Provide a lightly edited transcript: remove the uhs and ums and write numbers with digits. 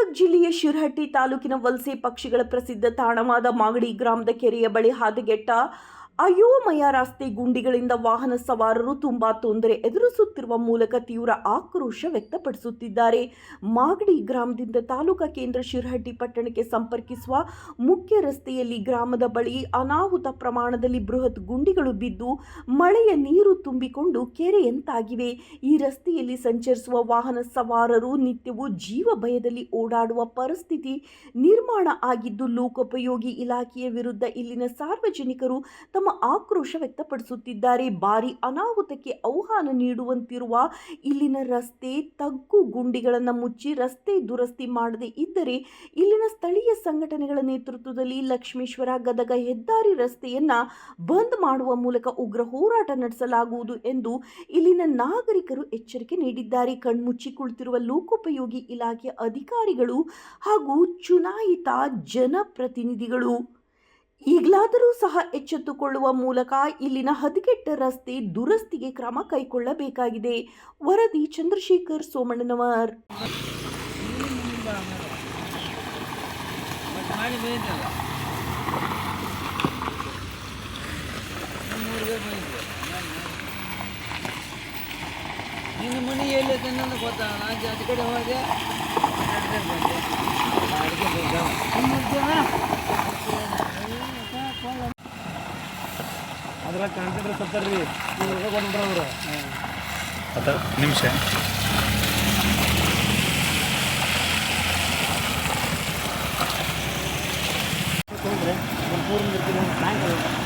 ಗದಗ ಜಿಲ್ಲೆಯ ಶಿರಹಟ್ಟಿ ತಾಲೂಕಿನ ವಲಸೆ ಪಕ್ಷಿಗಳ ಪ್ರಸಿದ್ಧ ತಾಣವಾದ ಮಾಗಡಿ ಗ್ರಾಮದ ಕೆರೆಯ ಬಳಿ ಹಾದಿಗೆಟ್ಟ ಅಯೋಮಯ ರಸ್ತೆ ಗುಂಡಿಗಳಿಂದ ವಾಹನ ಸವಾರರು ತುಂಬಾ ತೊಂದರೆ ಎದುರಿಸುತ್ತಿರುವ ಮೂಲಕ ತೀವ್ರ ಆಕ್ರೋಶ ವ್ಯಕ್ತಪಡಿಸುತ್ತಿದ್ದಾರೆ. ಮಾಗಡಿ ಗ್ರಾಮದಿಂದ ತಾಲೂಕಾ ಕೇಂದ್ರ ಶಿರಹಟ್ಟಿ ಪಟ್ಟಣಕ್ಕೆ ಸಂಪರ್ಕಿಸುವ ಮುಖ್ಯ ರಸ್ತೆಯಲ್ಲಿ ಗ್ರಾಮದ ಬಳಿ ಅನಾಹುತ ಪ್ರಮಾಣದಲ್ಲಿ ಬೃಹತ್ ಗುಂಡಿಗಳು ಬಿದ್ದು ಮಳೆಯ ನೀರು ತುಂಬಿಕೊಂಡು ಕೆರೆಯಂತಾಗಿವೆ. ಈ ರಸ್ತೆಯಲ್ಲಿ ಸಂಚರಿಸುವ ವಾಹನ ಸವಾರರು ನಿತ್ಯವೂ ಜೀವ ಭಯದಲ್ಲಿ ಓಡಾಡುವ ಪರಿಸ್ಥಿತಿ ನಿರ್ಮಾಣ ಆಗಿದ್ದು, ಲೋಕೋಪಯೋಗಿ ಇಲಾಖೆಯ ವಿರುದ್ಧ ಇಲ್ಲಿನ ಸಾರ್ವಜನಿಕರು ತಮ್ಮ ಆಕ್ರೋಶ ವ್ಯಕ್ತಪಡಿಸುತ್ತಿದ್ದಾರೆ. ಭಾರಿ ಅನಾಹುತಕ್ಕೆ ಆಹ್ವಾನ ನೀಡುವಂತಿರುವ ಇಲ್ಲಿನ ರಸ್ತೆ ತಗ್ಗು ಗುಂಡಿಗಳನ್ನು ಮುಚ್ಚಿ ರಸ್ತೆ ದುರಸ್ತಿ ಮಾಡದೇ ಇದ್ದರೆ ಇಲ್ಲಿನ ಸ್ಥಳೀಯ ಸಂಘಟನೆಗಳ ನೇತೃತ್ವದಲ್ಲಿ ಲಕ್ಷ್ಮೇಶ್ವರ ಗದಗ ಹೆದ್ದಾರಿ ರಸ್ತೆಯನ್ನ ಬಂದ್ ಮಾಡುವ ಮೂಲಕ ಉಗ್ರ ಹೋರಾಟ ನಡೆಸಲಾಗುವುದು ಎಂದು ಇಲ್ಲಿನ ನಾಗರಿಕರು ಎಚ್ಚರಿಕೆ ನೀಡಿದ್ದಾರೆ. ಕಣ್ಮುಚ್ಚಿ ಕುಳಿತಿರುವ ಲೋಕೋಪಯೋಗಿ ಇಲಾಖೆಯ ಅಧಿಕಾರಿಗಳು ಹಾಗೂ ಚುನಾಯಿತ ಜನಪ್ರತಿನಿಧಿಗಳು ಈಗಲಾದರೂ ಸಹ ಎಚ್ಚೆತ್ತುಕೊಳ್ಳುವ ಮೂಲಕ ಇಲ್ಲಿನ ಹದಗೆಟ್ಟ ರಸ್ತೆ ದುರಸ್ತಿಗೆ ಕ್ರಮ ಕೈಗೊಳ್ಳಬೇಕಾಗಿದೆ. ವರದಿ ಚಂದ್ರಶೇಖರ್ ಸೋಮಣ್ಣನವರ್. ನಿನ್ನ ಮನೆ ಎಲ್ಲಿ ಅನ್ನೋದು ಗೊತ್ತಾ? ನಾನು ಜಾತಿ ಕಡೆ ಹೋದೆ, ಅದ್ರ ಕಾಂಟ್ರಾಕ್ಟರ್ ಸತ್ತಾರ್ರಿ, ಕೊಂಡ್ರವ್ರು 10 ನಿಮಿಷ. ತೊಗೊಂಡ್ರೆ 3 ಬ್ಯಾಂಕ್